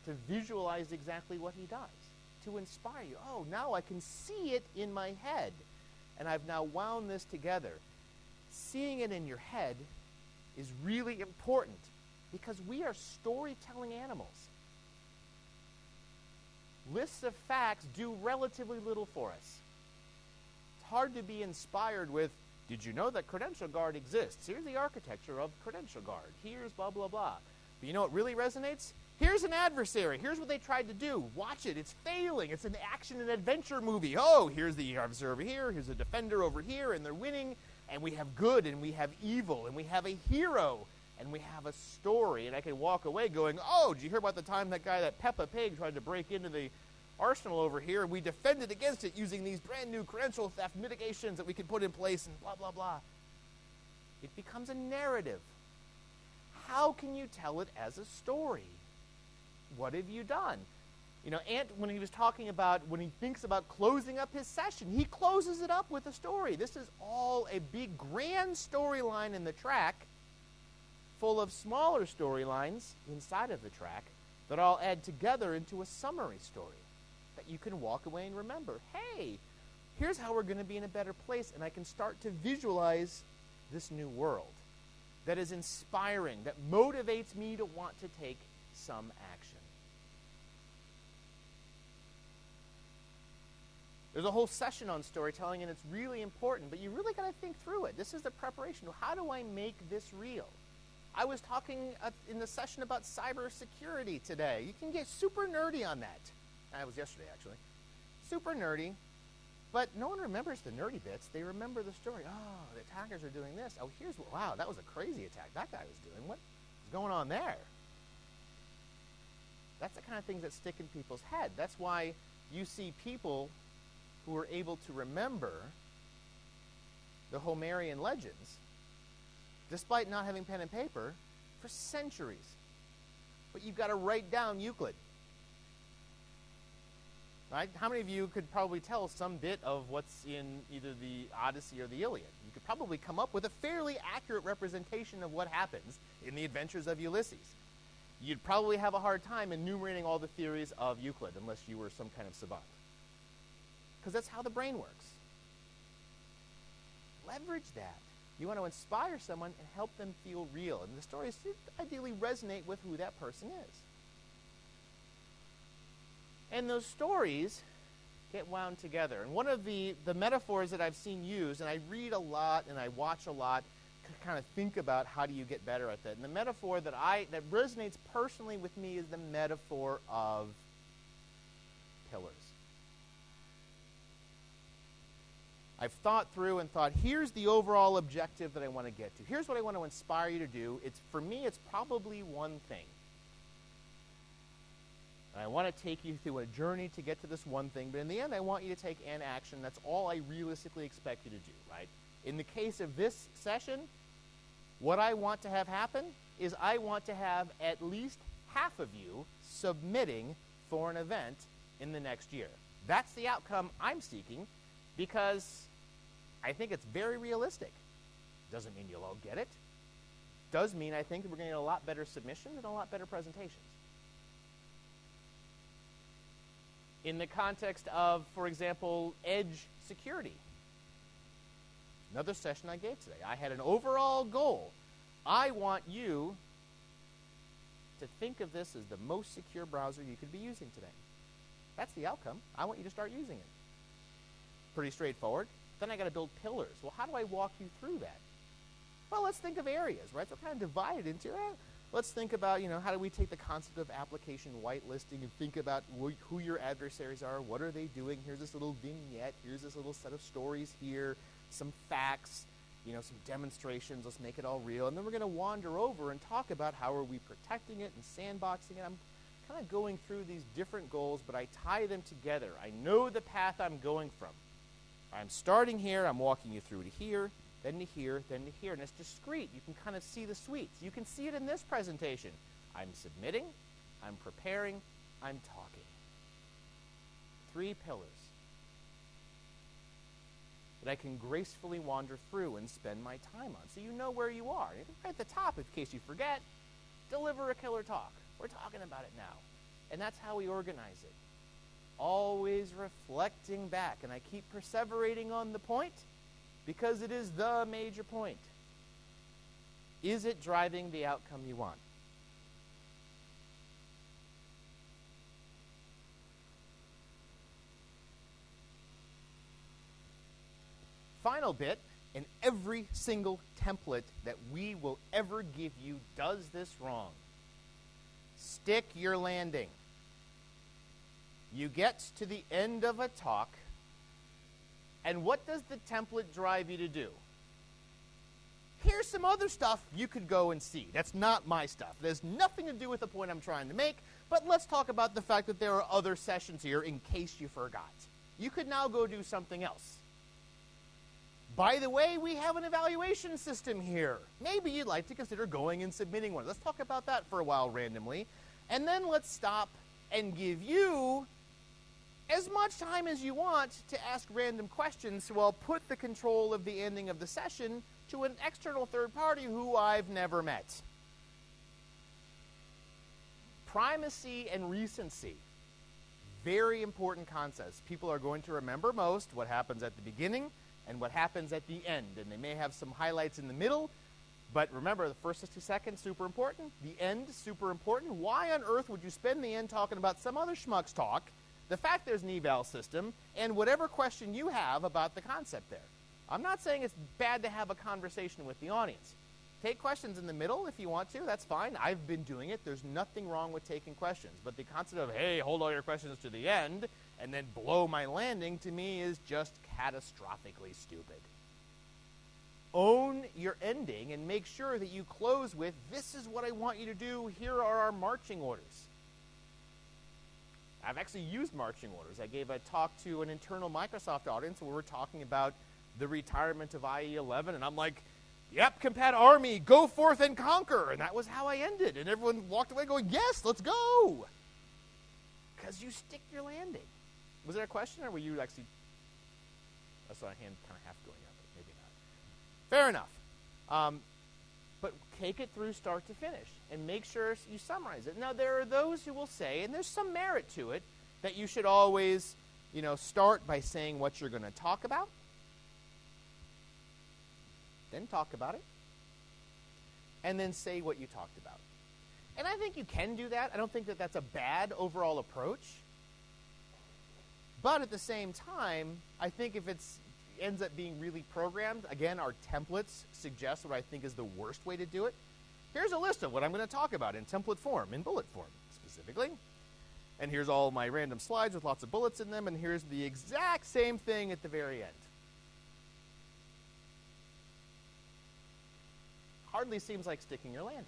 to visualize exactly what he does, to inspire you. Oh, now I can see it in my head, and I've now wound this together. Seeing it in your head is really important because we are storytelling animals. Lists of facts do relatively little for us. It's hard to be inspired with, did you know that Credential Guard exists? Here's the architecture of Credential Guard. Here's blah, blah, blah. But you know what really resonates? Here's an adversary. Here's what they tried to do. Watch it. It's failing. It's an action and adventure movie. Oh, here's the adversary over here. Here's the defender over here, and they're winning. And we have good, and we have evil, and we have a hero, and we have a story. And I can walk away going, oh, did you hear about the time that guy, that Peppa Pig, tried to break into the arsenal over here, and we defended against it using these brand new credential theft mitigations that we could put in place, and blah, blah, blah. It becomes a narrative. How can you tell it as a story? what have you done? You know, Ant, when he was talking about, when he thinks about closing up his session, he closes it up with a story. This is all a big, grand storyline in the track, full of smaller storylines inside of the track that all add together into a summary story that you can walk away and remember. Hey, here's how we're going to be in a better place, and I can start to visualize this new world that is inspiring, that motivates me to want to take some action. There's a whole session on storytelling, and it's really important, but you really got to think through it. This is the preparation. How do I make this real? I was talking in the session about cybersecurity today. You can get super nerdy on that. That was yesterday, actually. Super nerdy, but no one remembers the nerdy bits. They remember the story. Oh, the attackers are doing this. Oh, wow, that was a crazy attack that guy was doing. What is going on there? That's the kind of things that stick in people's head. That's why you see people who are able to remember the Homerian legends, despite not having pen and paper, for centuries. But you've got to write down Euclid. Right? How many of you could probably tell some bit of what's in either the Odyssey or the Iliad? You could probably come up with a fairly accurate representation of what happens in the adventures of Ulysses. You'd probably have a hard time enumerating all the theories of Euclid unless you were some kind of savant. Because that's how the brain works. Leverage that. You want to inspire someone and help them feel real. And the stories should ideally resonate with who that person is. And those stories get wound together. And one of the metaphors that I've seen used, and I read a lot and I watch a lot to kind of think about how do you get better at that. And the metaphor that resonates personally with me is the metaphor of pillars. I've thought through and thought, here's the overall objective that I want to get to. Here's what I want to inspire you to do. For me, it's probably one thing. And I want to take you through a journey to get to this one thing, but in the end, I want you to take an action. That's all I realistically expect you to do, right? In the case of this session, what I want to have happen is I want to have at least half of you submitting for an event in the next year. That's the outcome I'm seeking because I think it's very realistic. Doesn't mean you'll all get it. Does mean I think we're going to get a lot better submissions and a lot better presentations. In the context of, for example, edge security. Another session I gave today. I had an overall goal. I want you to think of this as the most secure browser you could be using today. That's the outcome. I want you to start using it. Pretty straightforward. Then I got to build pillars. Well, how do I walk you through that? Well, let's think of areas, right? So kind of divide it into let's think about, how do we take the concept of application whitelisting and think about who your adversaries are, what are they doing, here's this little vignette, here's this little set of stories here, some facts, some demonstrations, let's make it all real. And then we're going to wander over and talk about how are we protecting it and sandboxing it. I'm kind of going through these different goals, but I tie them together. I know the path I'm going from. I'm starting here, I'm walking you through to here, then to here, then to here. And it's discrete. You can kind of see the suites. You can see it in this presentation. I'm submitting, I'm preparing, I'm talking. 3 pillars that I can gracefully wander through and spend my time on. So you know where you are. And right at the top, in case you forget, deliver a killer talk. We're talking about it now. And that's how we organize it. Always reflecting back. And I keep perseverating on the point because it is the major point. Is it driving the outcome you want? Final bit, and every single template that we will ever give you does this wrong. Stick your landing. You get to the end of a talk, and what does the template drive you to do? Here's some other stuff you could go and see. That's not my stuff. There's nothing to do with the point I'm trying to make, but let's talk about the fact that there are other sessions here in case you forgot. You could now go do something else. By the way, we have an evaluation system here. Maybe you'd like to consider going and submitting one. Let's talk about that for a while randomly. And then let's stop and give you as much time as you want to ask random questions, so I'll put the control of the ending of the session to an external third party who I've never met. Primacy and recency. Very important concepts. People are going to remember most what happens at the beginning and what happens at the end. And they may have some highlights in the middle, but remember, the first 60 seconds, super important. The end, super important. Why on earth would you spend the end talking about some other schmuck's talk, the fact there's an eval system, and whatever question you have about the concept there? I'm not saying it's bad to have a conversation with the audience. Take questions in the middle if you want to. That's fine. I've been doing it. There's nothing wrong with taking questions. But the concept of, hey, hold all your questions to the end and then blow my landing, to me, is just catastrophically stupid. Own your ending and make sure that you close with, this is what I want you to do. Here are our marching orders. I've actually used marching orders. I gave a talk to an internal Microsoft audience where we're talking about the retirement of IE11, and I'm like, yep, compat army, go forth and conquer. And that was how I ended. And everyone walked away going, yes, let's go. Because you stick your landing. Was there a question, or were you actually... I saw a hand kind of half going up, but maybe not. Fair enough. But take it through start to finish and make sure you summarize it. Now, there are those who will say, and there's some merit to it, that you should always, start by saying what you're going to talk about. Then talk about it. And then say what you talked about. And I think you can do that. I don't think that that's a bad overall approach. But at the same time, I think if it ends up being really programmed, again, our templates suggest what I think is the worst way to do it. Here's a list of what I'm going to talk about in template form, in bullet form specifically. And here's all my random slides with lots of bullets in them, and here's the exact same thing at the very end. Hardly seems like sticking your landing.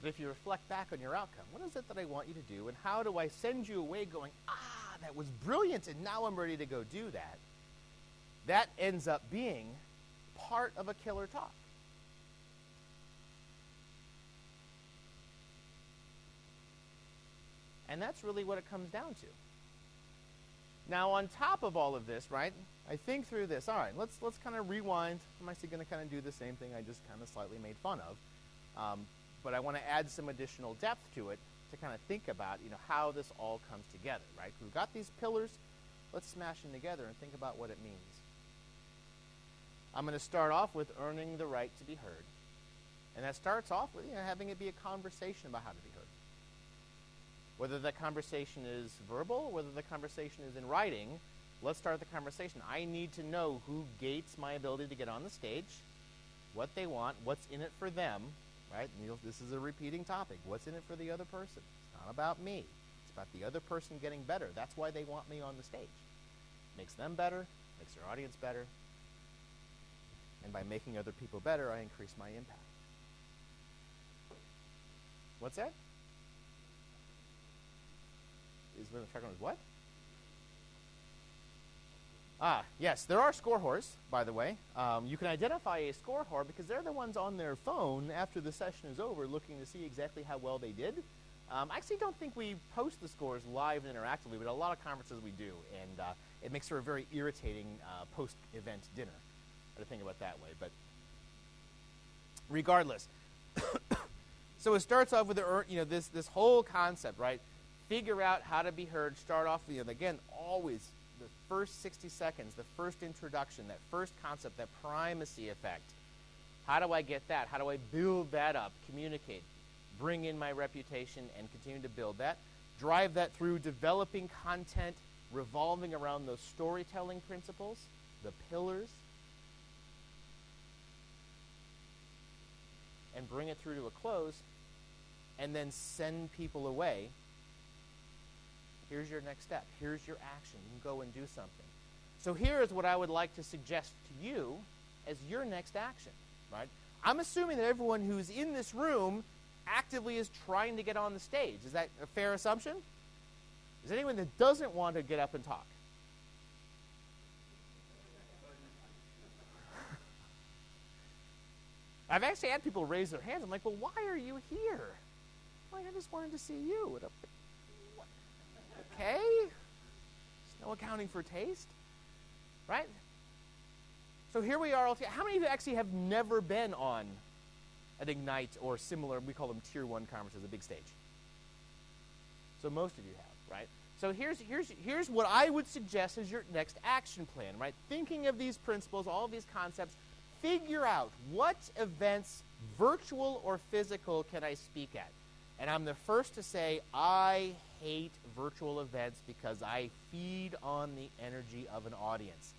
But if you reflect back on your outcome, what is it that I want you to do, and how do I send you away going, that was brilliant, and now I'm ready to go do that? That ends up being part of a killer talk. And that's really what it comes down to. Now, on top of all of this, right, I think through this. All right, let's kind of rewind. I'm actually going to kind of do the same thing I just kind of slightly made fun of. But I want to add some additional depth to it to kind of think about, how this all comes together, right? We've got these pillars. Let's smash them together and think about what it means. I'm going to start off with earning the right to be heard. And that starts off with having it be a conversation about how to be heard. Whether that conversation is verbal, whether the conversation is in writing, let's start the conversation. I need to know who gates my ability to get on the stage, what they want, what's in it for them, right? This is a repeating topic. What's in it for the other person? It's not about me. It's about the other person getting better. That's why they want me on the stage. Makes them better, makes their audience better, and by making other people better, I increase my impact. What's that? Is when the track on is what? Yes, there are score whores, by the way. You can identify a score whore because they're the ones on their phone after the session is over looking to see exactly how well they did. I actually don't think we post the scores live and interactively, but a lot of conferences we do, and it makes for a very irritating post-event dinner. I think about it that way, but regardless. So it starts off with this whole concept, right? Figure out how to be heard. Start off with, again, always the first 60 seconds, the first introduction, that first concept, that primacy effect. How do I get that? How do I build that up, communicate, bring in my reputation, and continue to build that? Drive that through developing content revolving around those storytelling principles, the pillars, and bring it through to a close, and then send people away. Here's your next step. Here's your action. You can go and do something. So here is what I would like to suggest to you as your next action, right? I'm assuming that everyone who's in this room actively is trying to get on the stage. Is that a fair assumption? Is there anyone that doesn't want to get up and talk? I've actually had people raise their hands. I'm like, well, why are you here? I'm like, I just wanted to see you. And what? Okay. There's no accounting for taste, right? So here we are all together. How many of you actually have never been on an Ignite or similar, we call them Tier 1 conferences, a big stage? So most of you have, right? So here's what I would suggest as your next action plan, right? Thinking of these principles, all of these concepts, figure out what events, virtual or physical, can I speak at? And I'm the first to say I hate virtual events because I feed on the energy of an audience.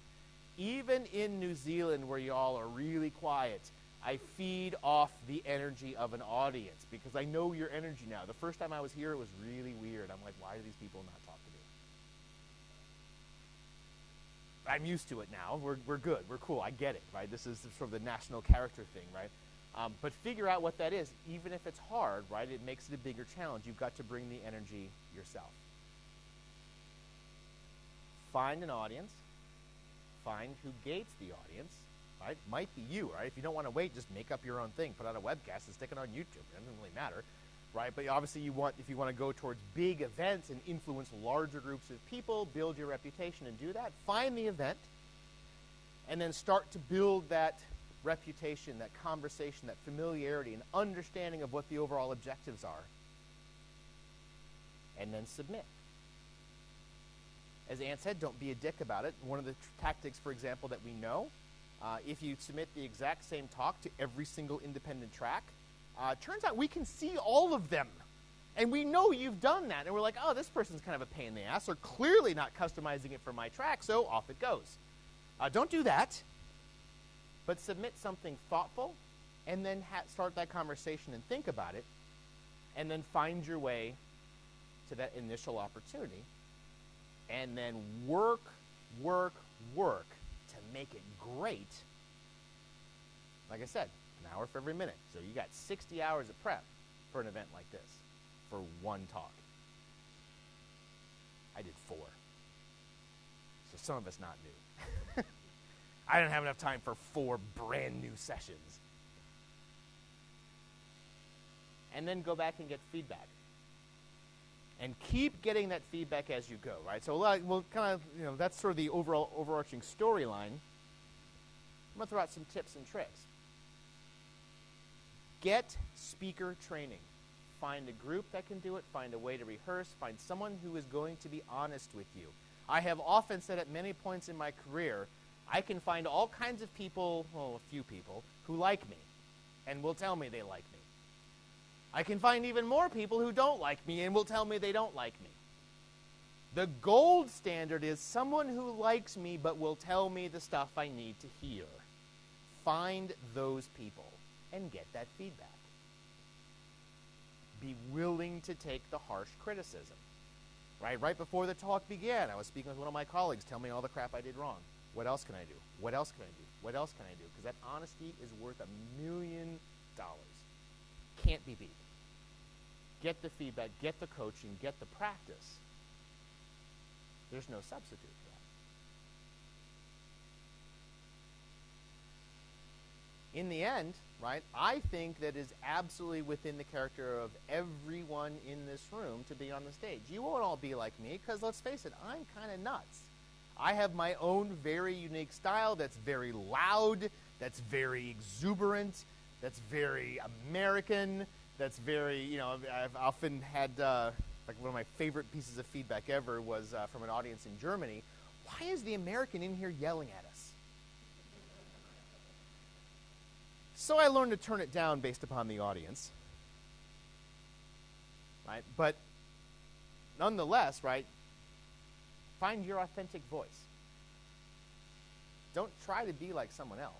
Even in New Zealand, where y'all are really quiet, I feed off the energy of an audience because I know your energy now. The first time I was here, it was really weird. I'm like, why do these people not talk to me? I'm used to it now. We're good. We're cool. I get it, right? This is sort of the national character thing, right? But figure out what that is. Even if it's hard, right, it makes it a bigger challenge. You've got to bring the energy yourself. Find an audience. Find who gates the audience, right? Might be you, right? If you don't want to wait, just make up your own thing. Put out a webcast and stick it on YouTube. It doesn't really matter, right? But obviously if you want to go towards big events and influence larger groups of people, build your reputation and do that, find the event, and then start to build that reputation, that conversation, that familiarity, and understanding of what the overall objectives are. And then submit. As Ann said, don't be a dick about it. One of the tactics, for example, that we know, if you submit the exact same talk to every single independent track, turns out we can see all of them. And we know you've done that. And we're like, oh, this person's kind of a pain in the ass. They're clearly not customizing it for my track, so off it goes. Don't do that. But submit something thoughtful, and then start that conversation and think about it, and then find your way to that initial opportunity, and then work to make it great. Like I said, an hour for every minute. So you got 60 hours of prep for an event like this, for one talk. I did 4. So some of it's not new. I didn't have enough time for 4 brand new sessions. And then go back and get feedback. And keep getting that feedback as you go, right? So we'll kind of, that's sort of the overall overarching storyline. I'm going to throw out some tips and tricks. Get speaker training. Find a group that can do it. Find a way to rehearse. Find someone who is going to be honest with you. I have often said at many points in my career, I can find all kinds of people, well, a few people, who like me and will tell me they like me. I can find even more people who don't like me and will tell me they don't like me. The gold standard is someone who likes me but will tell me the stuff I need to hear. Find those people and get that feedback. Be willing to take the harsh criticism. Right before the talk began, I was speaking with one of my colleagues, tell me all the crap I did wrong. What else can I do? What else can I do? What else can I do? Because that honesty is worth $1 million. Can't be beat. Get the feedback, get the coaching, get the practice. There's no substitute for that. In the end, right, I think that is absolutely within the character of everyone in this room to be on the stage. You won't all be like me because, let's face it, I'm kind of nuts. I have my own very unique style that's very loud, that's very exuberant, that's very American, that's very, I've often had, like one of my favorite pieces of feedback ever was from an audience in Germany. Why is the American in here yelling at us? So I learned to turn it down based upon the audience, right? But nonetheless, right, find your authentic voice. Don't try to be like someone else.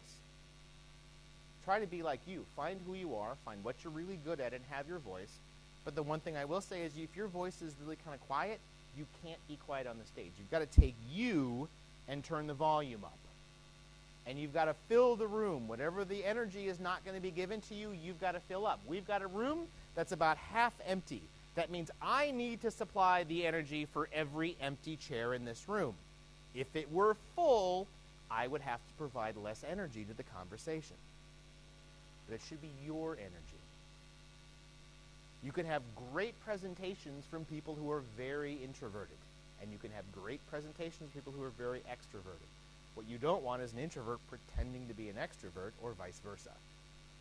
Try to be like you. Find who you are, find what you're really good at, and have your voice. But the one thing I will say is if your voice is really kind of quiet, you can't be quiet on the stage. You've got to take you and turn the volume up. And you've got to fill the room. Whatever the energy is not going to be given to you, you've got to fill up. We've got a room that's about half empty. That means I need to supply the energy for every empty chair in this room. If it were full, I would have to provide less energy to the conversation. but it should be your energy. You can have great presentations from people who are very introverted, and you can have great presentations from people who are very extroverted. What you don't want is an introvert pretending to be an extrovert, or vice versa.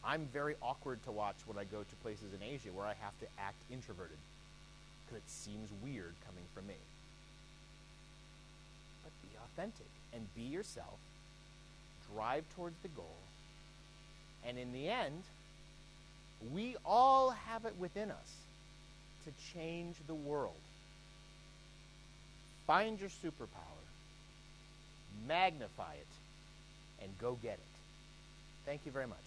I'm very awkward to watch when I go to places in Asia where I have to act introverted, because it seems weird coming from me. But be authentic and be yourself, drive towards the goal, and in the end, we all have it within us to change the world. Find your superpower, magnify it, and go get it. Thank you very much.